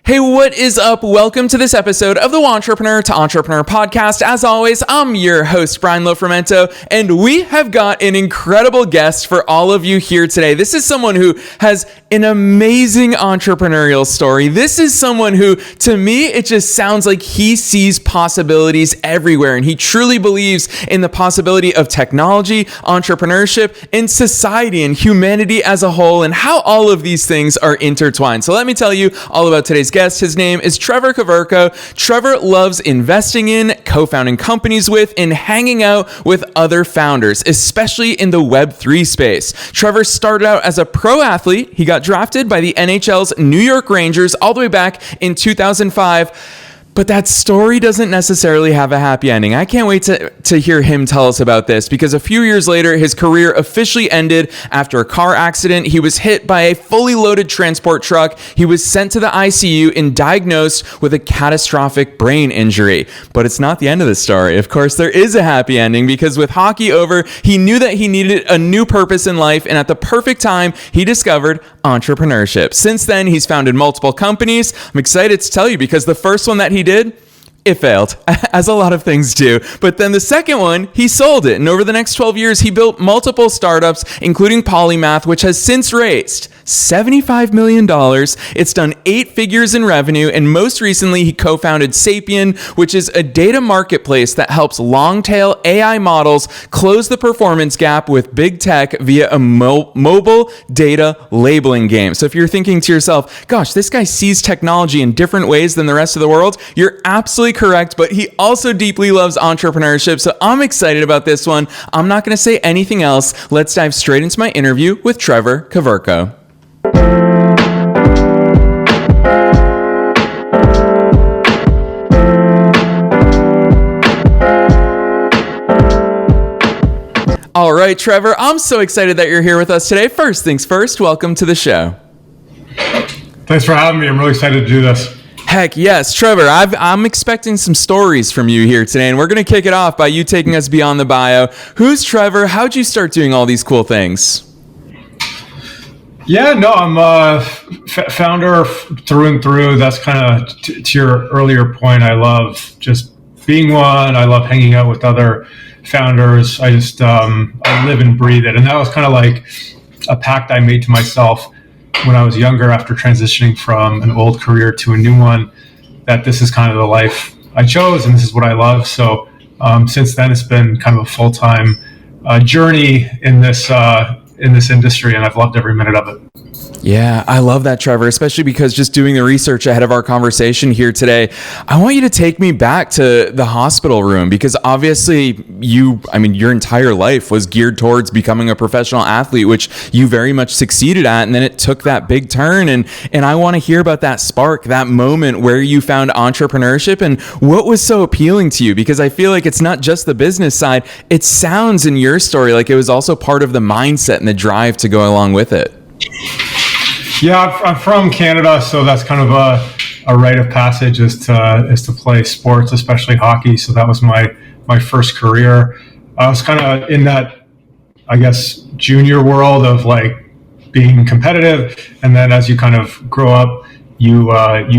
Hey, what is up? Welcome to this episode of the Entrepreneur to Entrepreneur podcast. As always, I'm your host, Brian Lofermento, and we have got an incredible guest for all of you here today. This is someone who has an amazing entrepreneurial story. This is someone who, to me, it just sounds like he sees possibilities everywhere, and he truly believes in the possibility of technology, entrepreneurship, and society and humanity as a whole, and how all of these things are intertwined. So let me tell you all about today's guest. His name is Trevor Koverko. Trevor loves investing in, co-founding companies with, and hanging out with other founders, especially in the Web3 space. Trevor started out as a pro athlete. He got drafted by the NHL's New York Rangers all the way back in 2005. But that story doesn't necessarily have a happy ending. I can't wait to hear him tell us about this, because a few years later, his career officially ended after a car accident. He was hit by a fully loaded transport truck. He was sent to the ICU and diagnosed with a catastrophic brain injury. But it's not the end of the story. Of course, there is a happy ending, because with hockey over, he knew that he needed a new purpose in life, and at the perfect time, he discovered entrepreneurship. Since then, he's founded multiple companies. I'm excited to tell you, because the first one that he did, it failed, as a lot of things do. But then the second one, he sold it. And over the next 12 years, he built multiple startups, including Polymath, which has since raised $75 million. It's done 8 figures in revenue. And most recently, he co-founded Sapien, which is a data marketplace that helps long-tail AI models close the performance gap with big tech via a mobile data labeling game. So if you're thinking to yourself, gosh, this guy sees technology in different ways than the rest of the world, you're absolutely correct, but he also deeply loves entrepreneurship. So I'm excited about this one. I'm not going to say anything else. Let's dive straight into my interview with Trevor Koverko. All right, Trevor, I'm so excited that you're here with us today. First things first, welcome to the show. Thanks for having me. I'm really excited to do this. Heck yes, Trevor, I'm expecting some stories from you here today, and we're going to kick it off by you taking us beyond the bio. Who's Trevor? How'd you start doing all these cool things? Yeah, no, I'm a founder through and through. That's kind of to your earlier point. I love just being one. I love hanging out with other founders. I just I live and breathe it. And that was kind of like a pact I made to myself when I was younger, after transitioning from an old career to a new one, that this is kind of the life I chose and this is what I love. So since then, it's been kind of a full-time journey in this industry, and I've loved every minute of it. Yeah, I love that, Trevor, especially because just doing the research ahead of our conversation here today, I want you to take me back to the hospital room, because obviously your entire life was geared towards becoming a professional athlete, which you very much succeeded at. And then it took that big turn. And I want to hear about that spark, that moment where you found entrepreneurship and what was so appealing to you, because I feel like it's not just the business side. It sounds in your story like it was also part of the mindset and the drive to go along with it. Yeah, I'm from Canada, so that's kind of a rite of passage is to play sports, especially hockey. So that was my first career. I was kind of in that, I guess, junior world of like being competitive, and then as you kind of grow up, you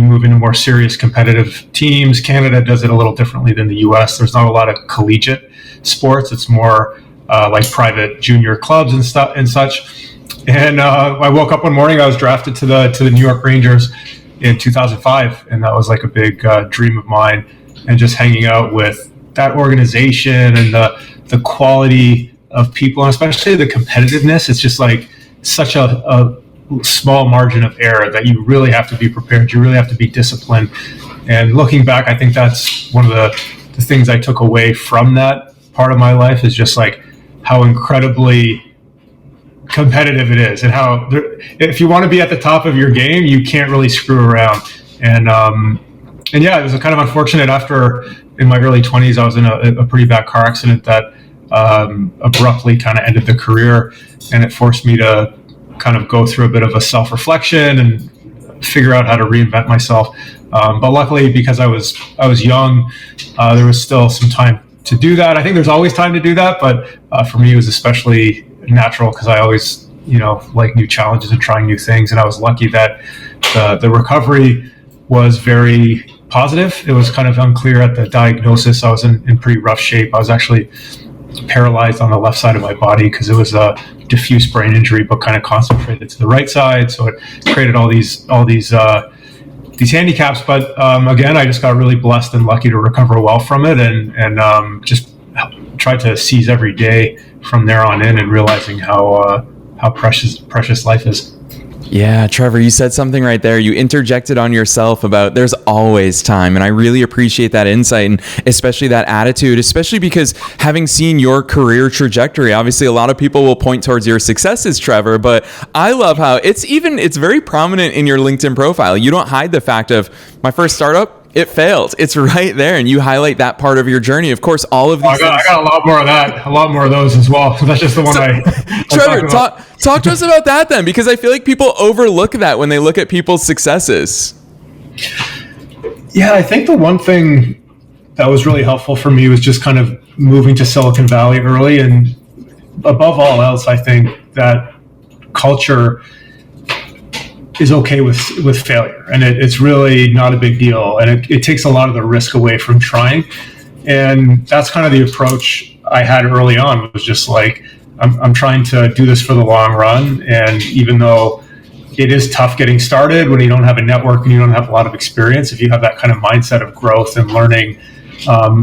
move into more serious competitive teams. Canada does it a little differently than the U.S. There's not a lot of collegiate sports. It's more like private junior clubs and stuff and such. And I woke up one morning, I was drafted to the New York Rangers in 2005. And that was like a big dream of mine. And just hanging out with that organization and the quality of people, and especially the competitiveness. It's just like such a small margin of error that you really have to be prepared. You really have to be disciplined. And looking back, I think that's one of the things I took away from that part of my life, is just like how incredibly competitive it is, and how if you want to be at the top of your game, you can't really screw around. And yeah, it was kind of unfortunate. After, in my early 20s, I was in a pretty bad car accident that abruptly kind of ended the career, and it forced me to kind of go through a bit of a self-reflection and figure out how to reinvent myself. But luckily, because I was young, there was still some time to do that. I think there's always time to do that, but for me, it was especially natural because I always, like new challenges and trying new things. And I was lucky that the recovery was very positive. It was kind of unclear at the diagnosis. I was in pretty rough shape. I was actually paralyzed on the left side of my body because it was a diffuse brain injury, but kind of concentrated to the right side. So it created all these handicaps. But again, I just got really blessed and lucky to recover well from it, and just tried to seize every day from there on in, and realizing how precious life is. Yeah, Trevor, you said something right there. You interjected on yourself about there's always time. And I really appreciate that insight, and especially that attitude, especially because having seen your career trajectory, obviously a lot of people will point towards your successes, Trevor, but I love how it's very prominent in your LinkedIn profile. You don't hide the fact of my first startup, it failed. It's right there, and you highlight that part of your journey. Of course, all of these. I got a lot more of that, a lot more of those as well. That's just the one Trevor, talk to us about that then, because I feel like people overlook that when they look at people's successes. Yeah, I think the one thing that was really helpful for me was just kind of moving to Silicon Valley early, and above all else, I think that culture is okay with failure, and it's really not a big deal, and it takes a lot of the risk away from trying. And that's kind of the approach I had early on, was just like, I'm trying to do this for the long run, and even though it is tough getting started when you don't have a network and you don't have a lot of experience, if you have that kind of mindset of growth and learning,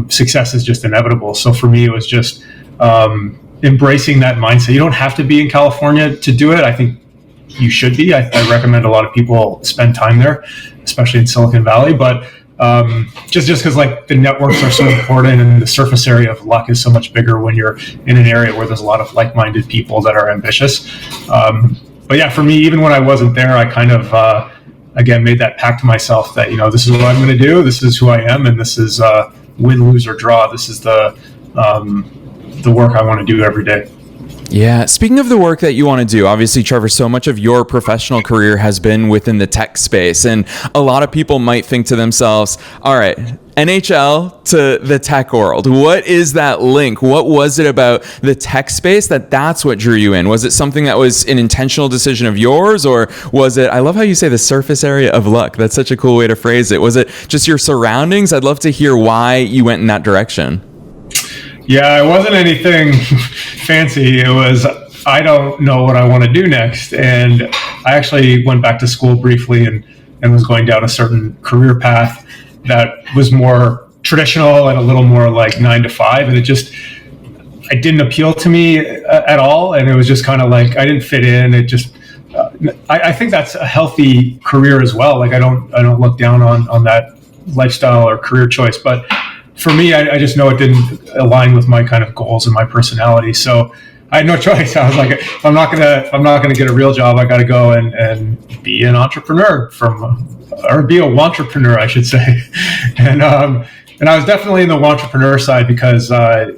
success is just inevitable. So for me, it was just embracing that mindset. You don't have to be in California to do it. I think you should be. I recommend a lot of people spend time there, especially in Silicon Valley. But just because like the networks are so important, and the surface area of luck is so much bigger when you're in an area where there's a lot of like-minded people that are ambitious. But yeah, for me, even when I wasn't there, I kind of again made that pact to myself that, this is what I'm going to do. This is who I am, and this is win, lose, or draw. This is the work I want to do every day. Yeah. Speaking of the work that you want to do, obviously, Trevor, so much of your professional career has been within the tech space. And a lot of people might think to themselves, all right, NHL to the tech world. What is that link? What was it about the tech space that's what drew you in? Was it something that was an intentional decision of yours, or was it, I love how you say the surface area of luck. That's such a cool way to phrase it. Was it just your surroundings? I'd love to hear why you went in that direction. Yeah, it wasn't anything fancy. It was, I don't know what I want to do next. And I actually went back to school briefly and was going down a certain career path that was more traditional and a little more like 9 to 5. And it didn't appeal to me at all. And it was just kind of like, I didn't fit in. It just, I think that's a healthy career as well. Like I don't look down on that lifestyle or career choice, but for me, I just know it didn't align with my kind of goals and my personality. So I had no choice. I was like, if I'm not gonna get a real job, I got to go and be an entrepreneur or be a wantrepreneur, I should say. And I was definitely in the wantrepreneur side because I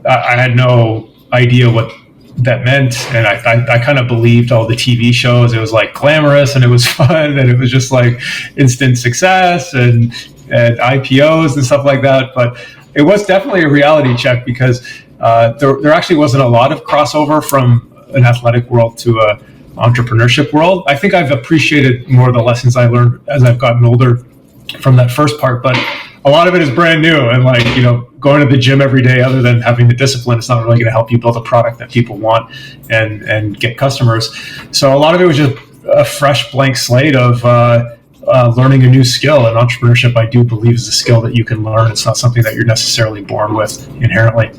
had no idea what that meant, and I kind of believed all the TV shows. It was like glamorous and it was fun and it was just like instant success and IPOs and stuff like that. But it was definitely a reality check because there actually wasn't a lot of crossover from an athletic world to a entrepreneurship world. I think I've appreciated more of the lessons I learned as I've gotten older from that first part, but a lot of it is brand new, and like, going to the gym every day, other than having the discipline, it's not really going to help you build a product that people want and get customers. So a lot of it was just a fresh blank slate of learning a new skill. And entrepreneurship, I do believe, is a skill that you can learn. It's not something that you're necessarily born with inherently.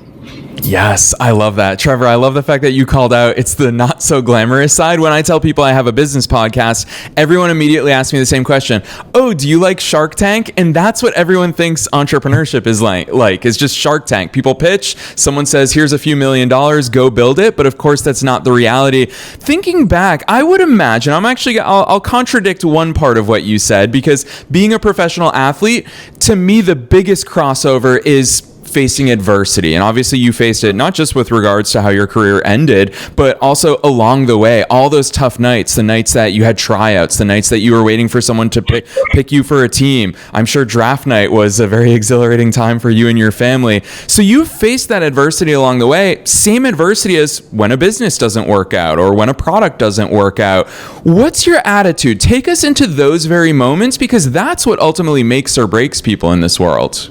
Yes, I love that. Trevor, I love the fact that you called out it's the not so glamorous side. When I tell people I have a business podcast, everyone immediately asks me the same question. Oh, do you like Shark Tank? And that's what everyone thinks entrepreneurship is like. It's just Shark Tank. People pitch, someone says, here's a few $1 million, go build it. But of course, that's not the reality. Thinking back, I would imagine, I'll contradict one part of what you said, because being a professional athlete, to me, the biggest crossover is facing adversity. And obviously you faced it not just with regards to how your career ended, but also along the way, all those tough nights, the nights that you had tryouts, the nights that you were waiting for someone to pick you for a team. I'm sure draft night was a very exhilarating time for you and your family. So you faced that adversity along the way, same adversity as when a business doesn't work out or when a product doesn't work out. What's your attitude? Take us into those very moments, because that's what ultimately makes or breaks people in this world.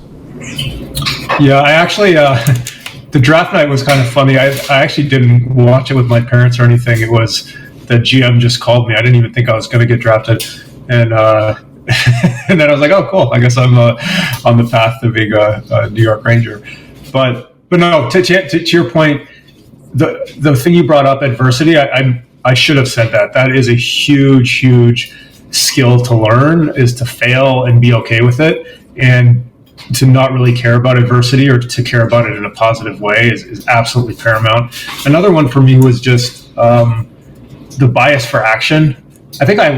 Yeah, I actually, the draft night was kind of funny. I actually didn't watch it with my parents or anything. It was the GM just called me. I didn't even think I was going to get drafted. And and then I was like, oh, cool. I guess I'm on the path to being a New York Ranger. But no, to your point, the thing you brought up, adversity, I should have said that. That is a huge skill to learn, is to fail and be okay with it, and to not really care about adversity, or to care about it in a positive way is absolutely paramount. Another one for me was just the bias for action. I think I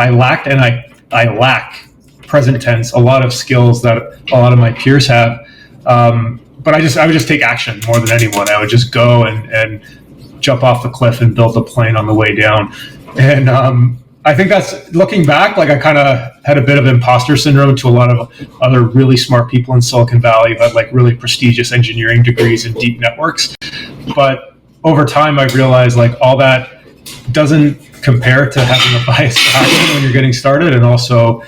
lack present tense, a lot of skills that a lot of my peers have. But I would just take action more than anyone. I would just go and jump off the cliff and build a plane on the way down. And I think that's, looking back, like, I kind of had a bit of imposter syndrome to a lot of other really smart people in Silicon Valley who had like really prestigious engineering degrees and deep networks. But over time, I realized like all that doesn't compare to having a bias for action when you're getting started, and also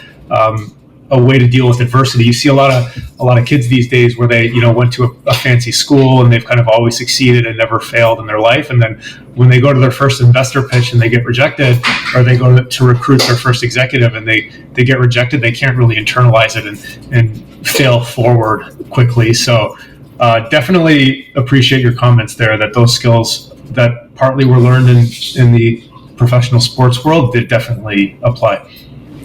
a way to deal with adversity. You see a lot of kids these days where they, went to a fancy school and they've kind of always succeeded and never failed in their life. And then when they go to their first investor pitch and they get rejected, or they go to recruit their first executive and they get rejected, they can't really internalize it and fail forward quickly. So definitely appreciate your comments there, that those skills that partly were learned in the professional sports world did definitely apply.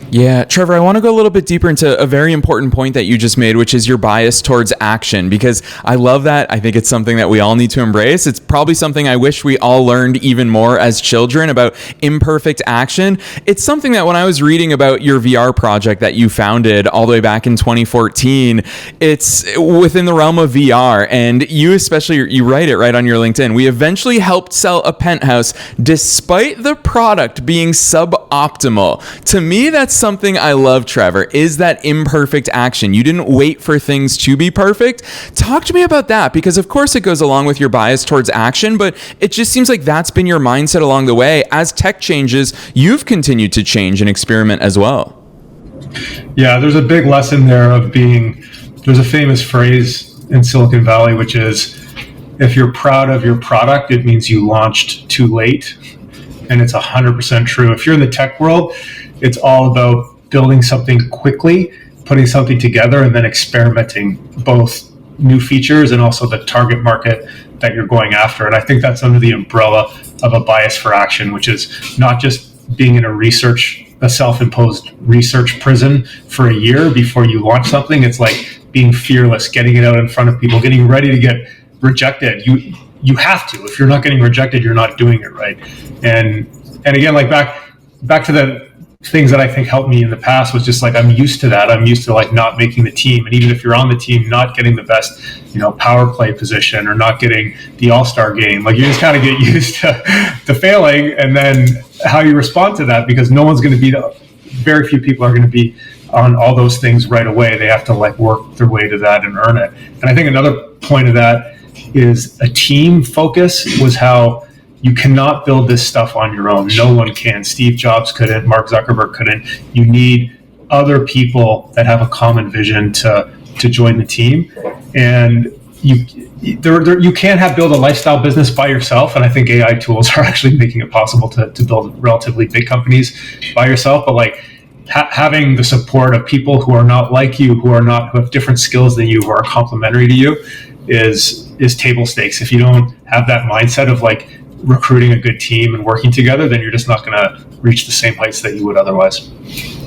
Yeah, Trevor, I want to go a little bit deeper into a very important point that you just made, which is your bias towards action, because I love that. I think it's something that we all need to embrace. It's probably something I wish we all learned even more as children, about imperfect action. It's something that when I was reading about your VR project that you founded all the way back in 2014, it's within the realm of VR, and you especially, you write it right on your LinkedIn. We eventually helped sell a penthouse despite the product being suboptimal. To me, that's something I love, Trevor, is that imperfect action. You didn't wait for things to be perfect. Talk to me about that, because of course it goes along with your bias towards action, but it just seems like that's been your mindset along the way. As tech changes, you've continued to change and experiment as well. Yeah, there's a big lesson there of there's a famous phrase in Silicon Valley, which is, if you're proud of your product, it means you launched too late. And it's 100% true. If you're in the tech world, it's all about building something quickly, putting something together, and then experimenting both new features and also the target market that you're going after. And I think that's under the umbrella of a bias for action, which is not just being in a self-imposed research prison for a year before you launch something. It's like being fearless, getting it out in front of people, getting ready to get rejected. You have to. If you're not getting rejected, you're not doing it right. And again, like back to the things that I think helped me in the past, was just like, I'm used to that. I'm used to like not making the team. And even if you're on the team, not getting the best, power play position, or not getting the all-star game, like you just kind of get used to failing, and then how you respond to that, because no one's going to be, very few people are going to be on all those things right away. They have to like work their way to that and earn it. And I think another point of that is a team focus, was how you cannot build this stuff on your own. No one can. Steve Jobs couldn't. Mark Zuckerberg couldn't. You need other people that have a common vision to join the team. And you can't build a lifestyle business by yourself. And I think AI tools are actually making it possible to build relatively big companies by yourself. But like having the support of people who are not like you, who have different skills than you, who are complementary to you, is table stakes. If you don't have that mindset of like recruiting a good team and working together, then you're just not going to reach the same heights that you would otherwise.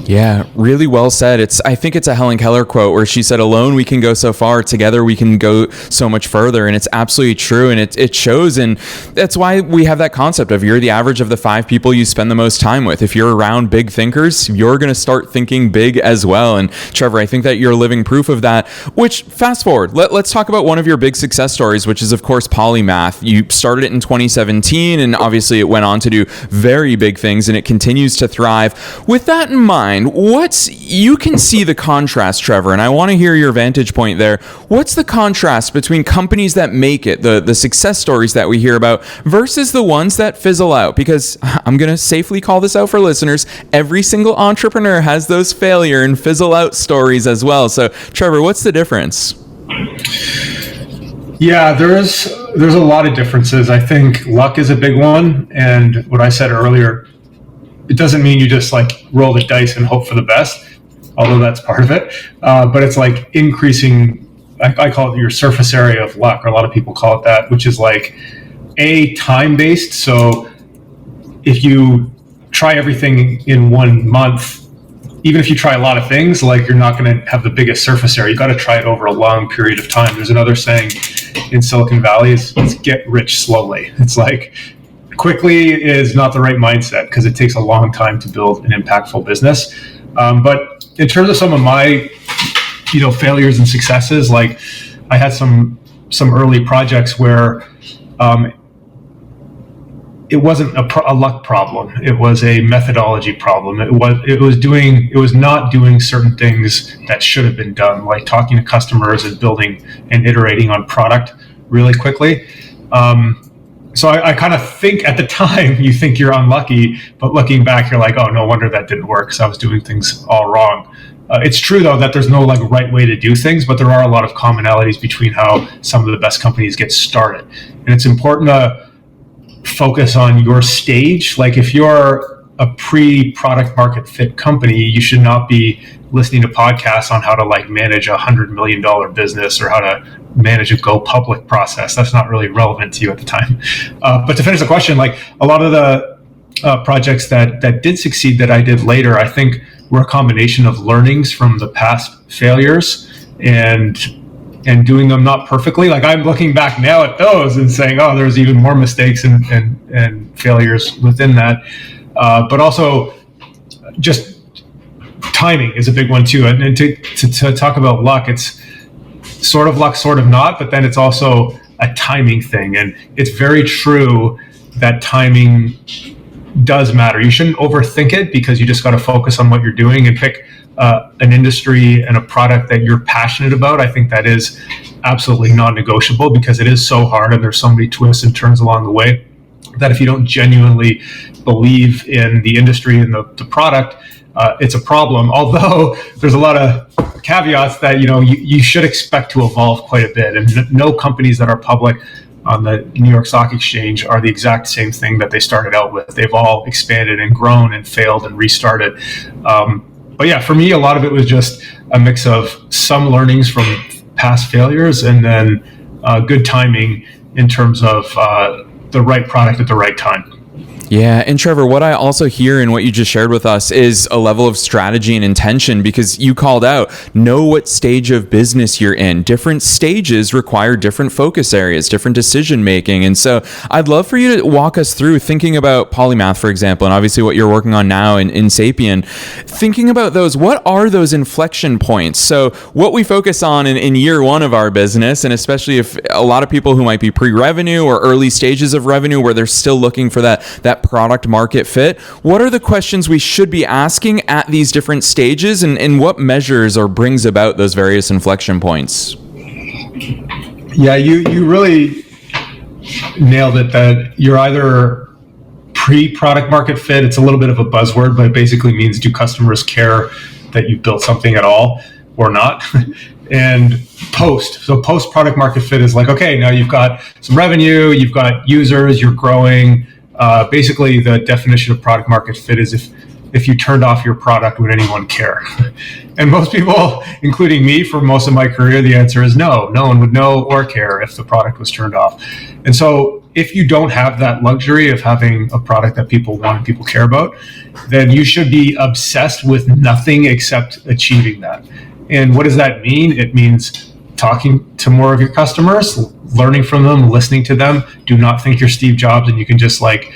Yeah, really well said. I think it's a Helen Keller quote where she said, alone we can go so far, together we can go so much further. And it's absolutely true. And it shows. And that's why we have that concept of you're the average of the 5 people you spend the most time with. If you're around big thinkers, you're going to start thinking big as well. And Trevor, I think that you're living proof of that, which fast forward, let's talk about one of your big success stories, which is of course Polymath. You started it in 2017 and obviously it went on to do very big things and it continues to thrive. With that in mind, you can see the contrast, Trevor, and I want to hear your vantage point there. What's the contrast between companies that make it, the success stories that we hear about, versus the ones that fizzle out? Because I'm going to safely call this out for listeners. Every single entrepreneur has those failure and fizzle out stories as well. So, Trevor, what's the difference? Yeah, there's a lot of differences. I think luck is a big one. And what I said earlier, it doesn't mean you just like roll the dice and hope for the best, although that's part of it. But it's like increasing, I call it your surface area of luck, or a lot of people call it that, which is like time-based. So if you try everything in 1 month, even if you try a lot of things, like you're not going to have the biggest surface area. You got to try it over a long period of time. There's another saying in Silicon Valley is get rich slowly. It's like, quickly is not the right mindset because it takes a long time to build an impactful business. But in terms of some of my, failures and successes, like I had some early projects where it wasn't a luck problem. It was a methodology problem. It was not doing certain things that should have been done, like talking to customers and building and iterating on product really quickly. So I kind of think at the time you think you're unlucky, but looking back, you're like, oh, no wonder that didn't work because I was doing things all wrong. It's true, though, that there's no like right way to do things, but there are a lot of commonalities between how some of the best companies get started. And it's important to focus on your stage. Like if you're a pre-product market fit company, you should not be listening to podcasts on how to like manage $100 million business or how to manage a go public process. That's not really relevant to you at the time. But to finish the question, like a lot of the projects that did succeed that I did later, I think were a combination of learnings from the past failures and doing them not perfectly. Like I'm looking back now at those and saying, oh, there's even more mistakes and failures within that. But also just timing is a big one too. And to talk about luck, it's sort of luck, sort of not, but then it's also a timing thing. And it's very true that timing does matter. You shouldn't overthink it because you just got to focus on what you're doing and pick an industry and a product that you're passionate about. I think that is absolutely non-negotiable because it is so hard and there's so many twists and turns along the way that if you don't genuinely believe in the industry and the product, it's a problem. Although there's a lot of caveats that you should expect to evolve quite a bit, and no companies that are public on the New York Stock Exchange are the exact same thing that they started out with. They've all expanded and grown and failed and restarted. But yeah, for me, a lot of it was just a mix of some learnings from past failures and then good timing in terms of the right product at the right time. Yeah. And Trevor, what I also hear in what you just shared with us is a level of strategy and intention, because you called out, know what stage of business you're in. Different stages require different focus areas, different decision making. And so I'd love for you to walk us through thinking about Polymath, for example, and obviously what you're working on now in Sapien. Thinking about those, what are those inflection points? So what we focus on in year one of our business, and especially if a lot of people who might be pre-revenue or early stages of revenue where they're still looking for that product market fit, what are the questions we should be asking at these different stages, and what measures or brings about those various inflection points? Yeah, you really nailed it, that you're either pre-product market fit. It's a little bit of a buzzword, but it basically means, do customers care that you built something at all or not? And post product market fit is like, okay, now you've got some revenue, you've got users, you're growing. Basically, the definition of product market fit is if you turned off your product, would anyone care? And most people, including me, for most of my career, the answer is no. No one would know or care if the product was turned off. And so if you don't have that luxury of having a product that people want and people care about, then you should be obsessed with nothing except achieving that. And what does that mean? It means talking to more of your customers, learning from them, listening to them. Do not think you're Steve Jobs and you can just like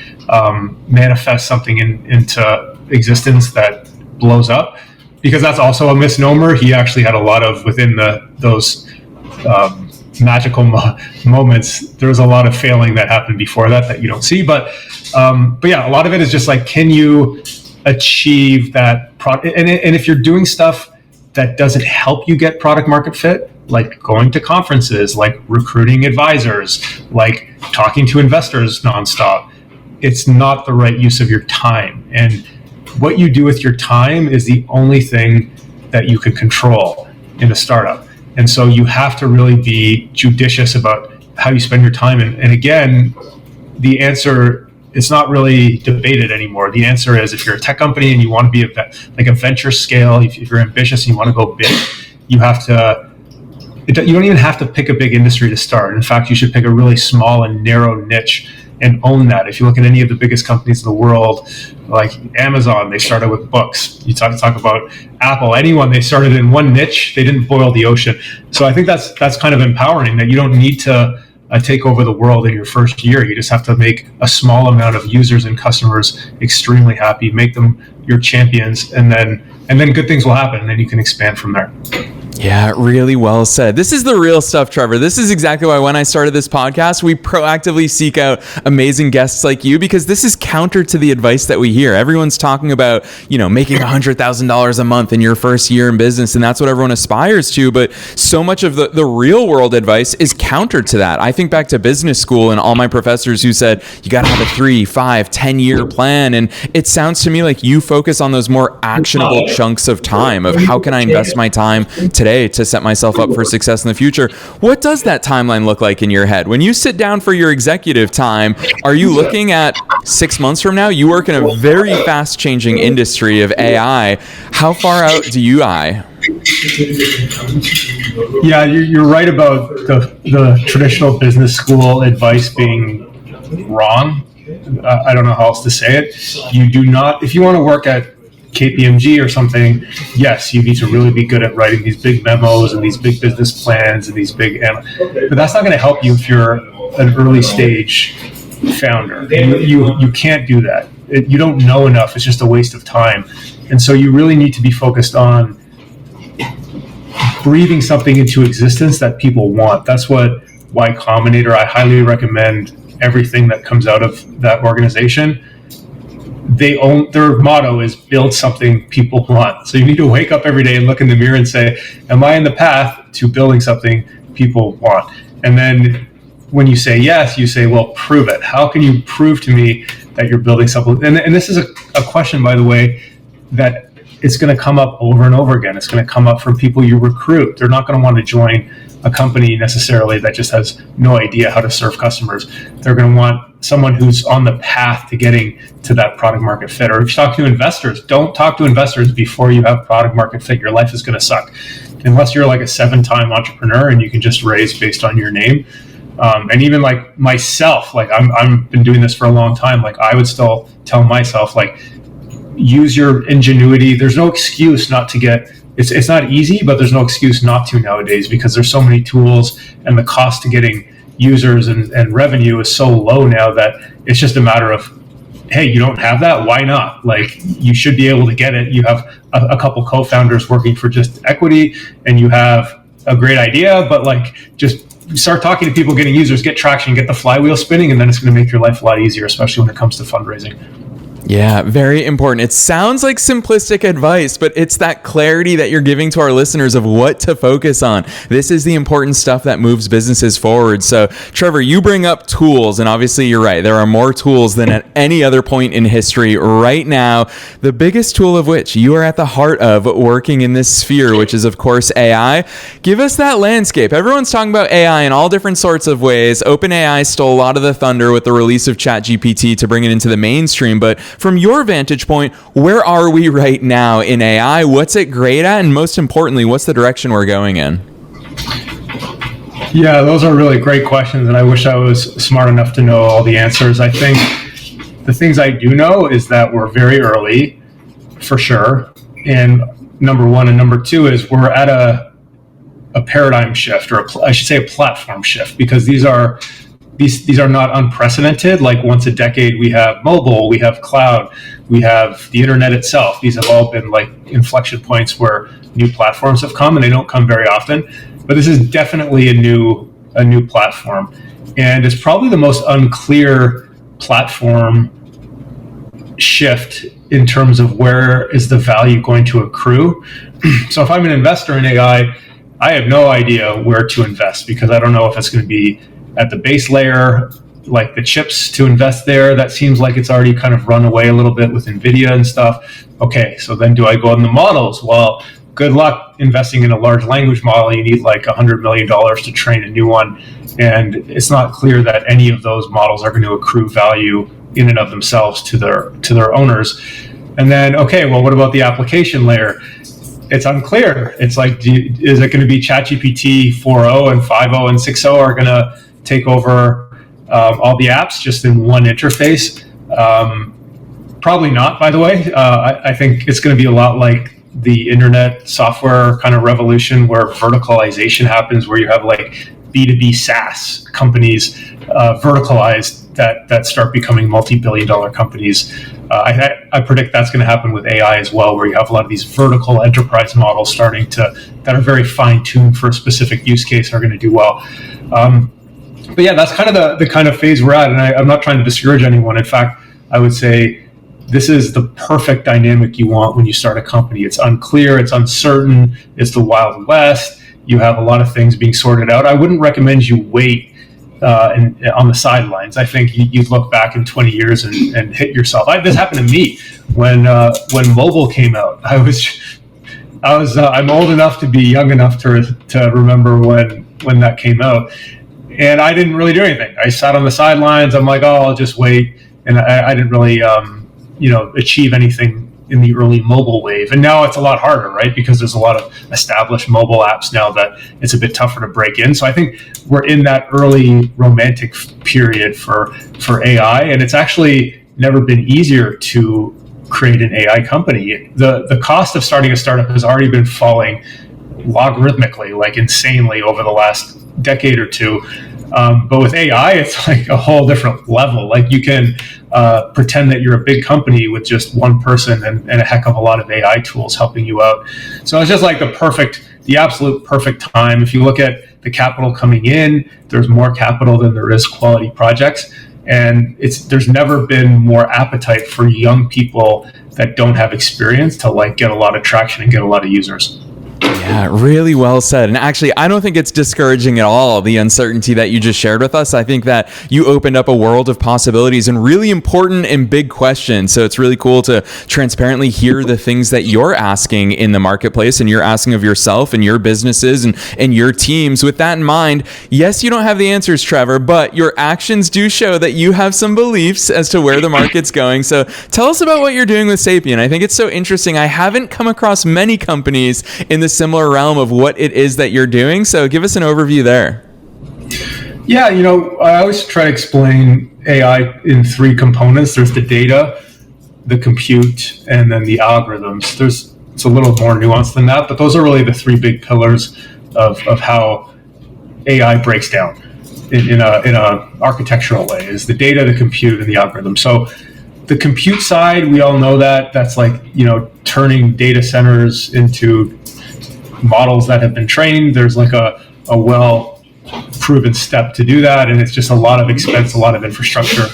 manifest something into existence that blows up, because that's also a misnomer. He actually had a lot of, within those magical moments, there was a lot of failing that happened before that you don't see. But yeah, a lot of it is just like, can you achieve that product? And if you're doing stuff that doesn't help you get product market fit, like going to conferences, like recruiting advisors, like talking to investors nonstop, it's not the right use of your time. And what you do with your time is the only thing that you can control in a startup. And so you have to really be judicious about how you spend your time. And again, the answer, it's not really debated anymore. The answer is, if you're a tech company and you want to be like a venture scale, if you're ambitious and you want to go big, you have to, you don't even have to pick a big industry to start. In fact, you should pick a really small and narrow niche and own that. If you look at any of the biggest companies in the world, like Amazon, they started with books. You talk about Apple, anyone, they started in one niche. They didn't boil the ocean. So I think that's kind of empowering, that you don't need to take over the world in your first year. You just have to make a small amount of users and customers extremely happy, make them your champions, and then good things will happen, and then you can expand from there. Yeah, really well said. This is the real stuff, Trevor. This is exactly why when I started this podcast, we proactively seek out amazing guests like you, because this is counter to the advice that we hear. Everyone's talking about, making $100,000 a month in your first year in business, and that's what everyone aspires to. But so much of the real world advice is counter to that. I think back to business school and all my professors who said, you got to have a 3, 5, 10-year plan. And it sounds to me like you focus on those more actionable chunks of time of how can I invest my time today to set myself up for success in the future. What does that timeline look like in your head? When you sit down for your executive time, are you looking at 6 months from now? You work in a very fast changing industry of AI. How far out do you eye? Yeah, you're right about the traditional business school advice being wrong. I don't know how else to say it. You do not, if you want to work at KPMG or something, yes, you need to really be good at writing these big memos and these big business plans and these big, but that's not going to help you if you're an early stage founder. You can't do that. You don't know enough. It's just a waste of time. And so you really need to be focused on breathing something into existence that people want. That's what Y Combinator, I highly recommend everything that comes out of that organization. Their motto is build something people want. So you need to wake up every day and look in the mirror and say, am I in the path to building something people want? And then when you say yes, you say, well, prove it. How can you prove to me that you're building something? And this is a question, by the way, that it's going to come up over and over again. It's going to come up from people you recruit. They're not going to want to join a company necessarily that just has no idea how to serve customers. They're going to want someone who's on the path to getting to that product market fit. Or if you talk to investors, don't talk to investors before you have product market fit. Your life is going to suck. Unless you're like a 7-time entrepreneur and you can just raise based on your name. And even like myself, like I've been doing this for a long time. Like I would still tell myself, like, use your ingenuity. There's no excuse not to get, it's not easy, but there's no excuse not to nowadays, because there's so many tools and the cost to getting users and revenue is so low now that it's just a matter of, hey, you don't have that? Why not? Like, you should be able to get it. You have a couple co-founders working for just equity and you have a great idea, but like, just start talking to people, getting users, get traction, get the flywheel spinning, and then it's going to make your life a lot easier, especially when it comes to fundraising. Yeah, very important. It sounds like simplistic advice, but it's that clarity that you're giving to our listeners of what to focus on. This is the important stuff that moves businesses forward. So, Trevor, you bring up tools, and obviously you're right. There are more tools than at any other point in history right now, the biggest tool of which you are at the heart of working in this sphere, which is, of course, AI. Give us that landscape. Everyone's talking about AI in all different sorts of ways. OpenAI stole a lot of the thunder with the release of ChatGPT to bring it into the mainstream, but from your vantage point, where are we right now in AI? What's it great at? And most importantly, what's the direction we're going in? Yeah, those are really great questions, and I wish I was smart enough to know all the answers. I think the things I do know is that we're very early, for sure. And number one, and number two is we're at a paradigm shift, or I should say a platform shift, because these are not unprecedented. Like once a decade, we have mobile, we have cloud, we have the internet itself. These have all been like inflection points where new platforms have come, and they don't come very often. But this is definitely a new platform, and it's probably the most unclear platform shift in terms of where is the value going to accrue. So if I'm an investor in AI, I have no idea where to invest, because I don't know if it's going to be at the base layer, like the chips to invest there. That seems like it's already kind of run away a little bit with NVIDIA and stuff. Okay, so then do I go in the models? Well, good luck investing in a large language model. You need like $100 million to train a new one. And it's not clear that any of those models are going to accrue value in and of themselves to their owners. And then, okay, well, what about the application layer? It's unclear. It's like, is it going to be ChatGPT 4.0 and 5.0 and 6.0 are going to take over all the apps just in one interface? Probably not, by the way. I think it's going to be a lot like the internet software kind of revolution, where verticalization happens, where you have like B2B SaaS companies verticalized that start becoming multi-billion-dollar companies. I predict that's going to happen with AI as well, where you have a lot of these vertical enterprise models that are very fine-tuned for a specific use case, are going to do well. But yeah, that's kind of the kind of phase we're at, and I'm not trying to discourage anyone. In fact, I would say this is the perfect dynamic you want when you start a company. It's unclear, it's uncertain, it's the Wild West. You have a lot of things being sorted out. I wouldn't recommend you wait on the sidelines. I think you'd look back in 20 years and hit yourself. This happened to me when mobile came out. I'm old enough to be young enough to remember when that came out, and I didn't really do anything. I sat on the sidelines. I'm like, oh, I'll just wait, and I didn't really achieve anything in the early mobile wave. And now it's a lot harder, right? Because there's a lot of established mobile apps now that it's a bit tougher to break in. So I think we're in that early romantic period for AI, and it's actually never been easier to create an AI company. The cost of starting a startup has already been falling logarithmically, like insanely, over the last decade or two. But with AI, it's like a whole different level. Like you can pretend that you're a big company with just one person and a heck of a lot of AI tools helping you out. So it's just like the absolute perfect time. If you look at the capital coming in, there's more capital than there is quality projects. And there's never been more appetite for young people that don't have experience to like get a lot of traction and get a lot of users. Yeah, really well said. And actually, I don't think it's discouraging at all, the uncertainty that you just shared with us. I think that you opened up a world of possibilities and really important and big questions. So it's really cool to transparently hear the things that you're asking in the marketplace and you're asking of yourself and your businesses and your teams. With that in mind, yes, you don't have the answers, Trevor, but your actions do show that you have some beliefs as to where the market's going. So tell us about what you're doing with Sapien. I think it's so interesting. I haven't come across many companies in the similar realm of what it is that you're doing. So give us an overview there. Yeah, I always try to explain AI in three components. There's the data, the compute, and then the algorithms. It's a little more nuanced than that, but those are really the three big pillars of how AI breaks down in a architectural way, is the data, the compute, and the algorithm. So the compute side, we all know that's like, turning data centers into models that have been trained. There's like a well proven step to do that, and it's just a lot of expense, a lot of infrastructure,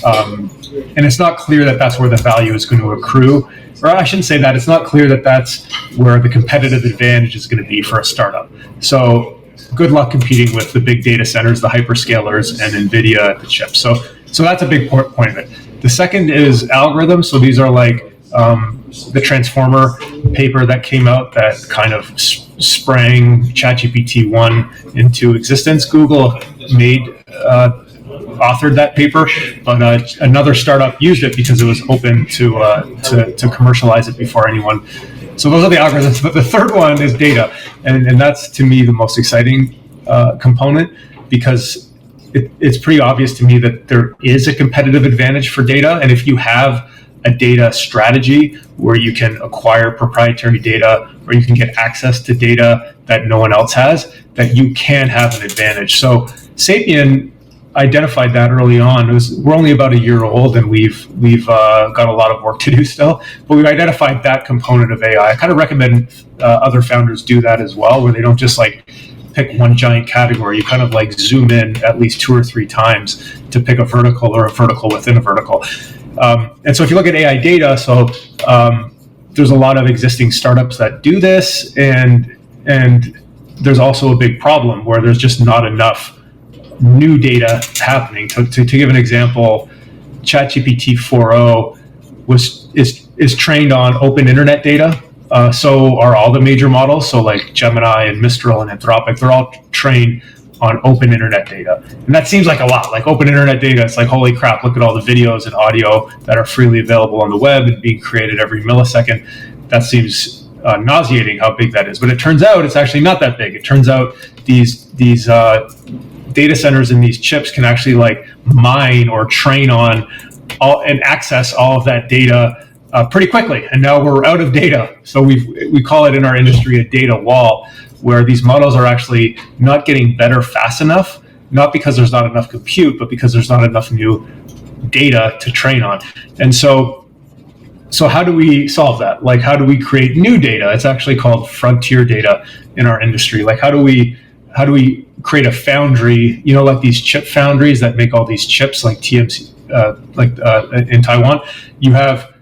and it's not clear that that's where the value is going to accrue. Or I shouldn't say that, it's not clear that that's where the competitive advantage is going to be for a startup. So good luck competing with the big data centers, the hyperscalers, and NVIDIA at the chip. So that's a big point of it. The second is algorithms. So these are like the Transformer paper that came out that kind of sprang ChatGPT 1 into existence. Google authored that paper, but another startup used it because it was open to commercialize it before anyone. So those are the algorithms. But the third one is data, and that's to me the most exciting component, because it's pretty obvious to me that there is a competitive advantage for data. And if you have a data strategy where you can acquire proprietary data, or you can get access to data that no one else has, that you can have an advantage. So Sapien identified that early on. We're only about a year old, and we've got a lot of work to do still, but we've identified that component of AI. I kind of recommend other founders do that as well, where they don't just like pick one giant category. You kind of like zoom in at least 2 or 3 times to pick a vertical or a vertical within a vertical. And so if you look at AI data, so there's a lot of existing startups that do this, and there's also a big problem where there's just not enough new data happening. To give an example, ChatGPT 4.0 is trained on open internet data. So are all the major models. So like Gemini and Mistral and Anthropic, they're all trained on open internet data. And that seems like a lot. Like open internet data, it's like, holy crap, look at all the videos and audio that are freely available on the web and being created every millisecond. That seems nauseating how big that is. But it turns out it's actually not that big. It turns out these data centers and these chips can actually like mine or train on and access all of that data pretty quickly. And now we're out of data. So we call it in our industry a data wall, where these models are actually not getting better fast enough, not because there's not enough compute, but because there's not enough new data to train on. And so how do we solve that? Like, how do we create new data? It's actually called frontier data in our industry. Like, how do we create a foundry, like these chip foundries that make all these chips, like TMC, in Taiwan, you have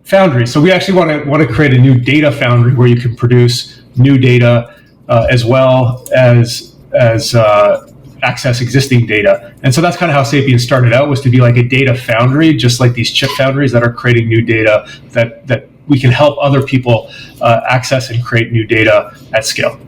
foundries. So we actually want to create a new data foundry where you can produce new data as well as access existing data. And so that's kind of how Sapien started out, was to be like a data foundry, just like these chip foundries that are creating new data that we can help other people access and create new data at scale.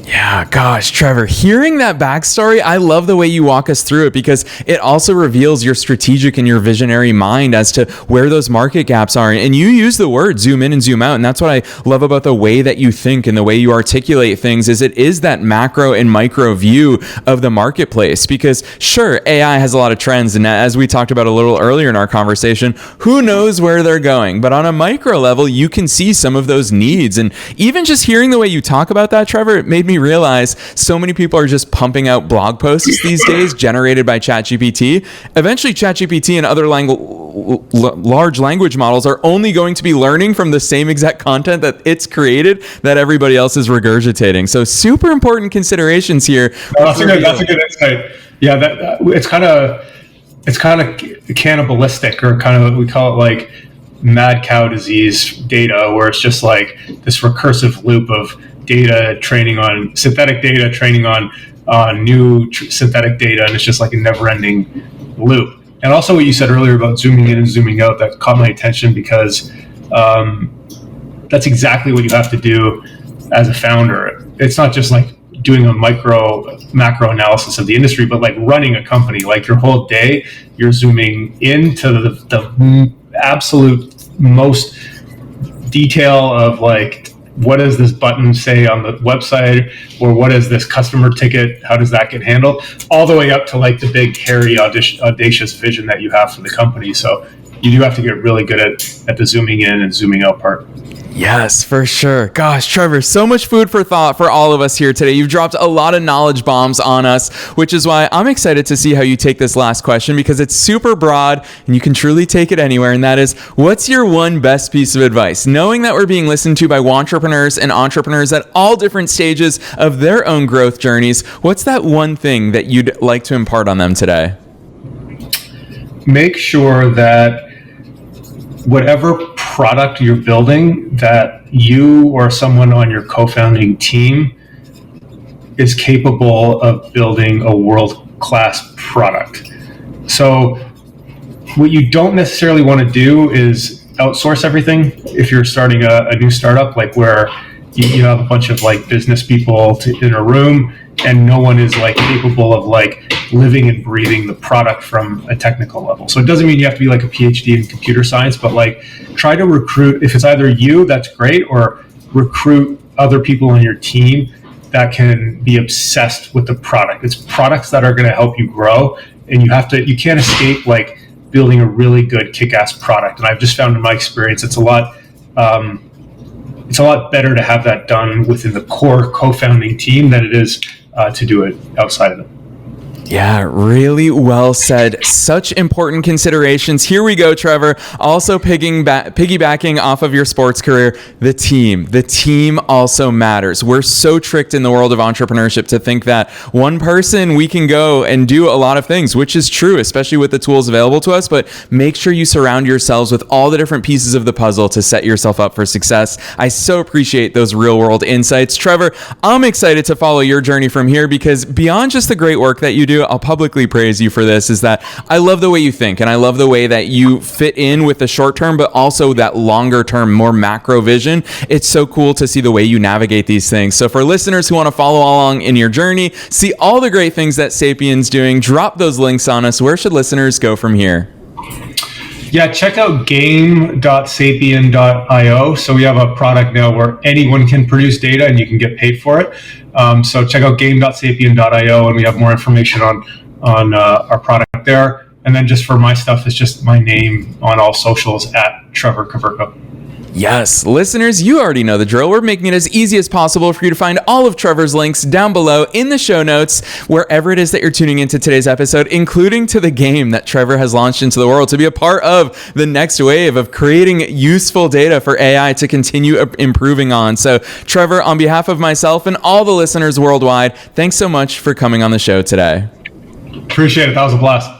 Yeah, gosh, Trevor, hearing that backstory, I love the way you walk us through it, because it also reveals your strategic and your visionary mind as to where those market gaps are. And you use the word zoom in and zoom out. And that's what I love about the way that you think and the way you articulate things, is it is that macro and micro view of the marketplace. Because sure, AI has a lot of trends. And as we talked about a little earlier in our conversation, who knows where they're going? But on a micro level, you can see some of those needs. And even just hearing the way you talk about that, Trevor, it made me realize so many people are just pumping out blog posts these days generated by ChatGPT. Eventually, ChatGPT and other large language models are only going to be learning from the same exact content that it's created that everybody else is regurgitating. So super important considerations here. That's a good insight. Yeah, it's kind of cannibalistic, or kind of, we call it like mad cow disease data, where it's just like this recursive loop of data training on synthetic data, training on new synthetic data, and it's just like a never-ending loop. And also what you said earlier about zooming in and zooming out, that caught my attention, because that's exactly what you have to do as a founder. It's not just like doing a macro analysis of the industry, but like running a company. Like your whole day, you're zooming into the absolute most detail of like, what does this button say on the website, or what is this customer ticket? How does that get handled? All the way up to like the big, hairy, audacious vision that you have for the company. So you do have to get really good at the zooming in and zooming out part. Yes, for sure. Gosh, Trevor, so much food for thought for all of us here today. You've dropped a lot of knowledge bombs on us, which is why I'm excited to see how you take this last question, because it's super broad and you can truly take it anywhere. And that is, what's your one best piece of advice? Knowing that we're being listened to by entrepreneurs and entrepreneurs at all different stages of their own growth journeys, what's that one thing that you'd like to impart on them today? Make sure that whatever product you're building, that you or someone on your co-founding team is capable of building a world-class product. So what you don't necessarily want to do is outsource everything. If you're starting a new startup, like where you have a bunch of like business people in a room and no one is like capable of like living and breathing the product from a technical level. So it doesn't mean you have to be like a PhD in computer science, but like try to recruit, if it's either you, that's great, or recruit other people on your team that can be obsessed with the product. It's products that are going to help you grow, and you can't escape like building a really good kick-ass product. And I've just found in my experience, it's a lot better to have that done within the core co-founding team than it is to do it outside of it. Yeah, really well said. Such important considerations. Here we go, Trevor. Also piggybacking off of your sports career, the team. The team also matters. We're so tricked in the world of entrepreneurship to think that one person, we can go and do a lot of things, which is true, especially with the tools available to us. But make sure you surround yourselves with all the different pieces of the puzzle to set yourself up for success. I so appreciate those real world insights. Trevor, I'm excited to follow your journey from here, because beyond just the great work that you do, I'll publicly praise you for this, is that I love the way you think, and I love the way that you fit in with the short term, but also that longer term, more macro vision. It's so cool to see the way you navigate these things. So for listeners who want to follow along in your journey, see all the great things that Sapien's doing, drop those links on us. Where should listeners go from here? Yeah, check out game.sapien.io. So we have a product now where anyone can produce data and you can get paid for it. So check out game.sapien.io, and we have more information on our product there. And then just for my stuff, it's just my name on all socials at Trevor Koverko. Yes, listeners, you already know the drill. We're making it as easy as possible for you to find all of Trevor's links down below in the show notes, wherever it is that you're tuning into today's episode, including to the game that Trevor has launched into the world to be a part of the next wave of creating useful data for AI to continue improving on. So, Trevor, on behalf of myself and all the listeners worldwide, thanks so much for coming on the show today. Appreciate it. That was a blast.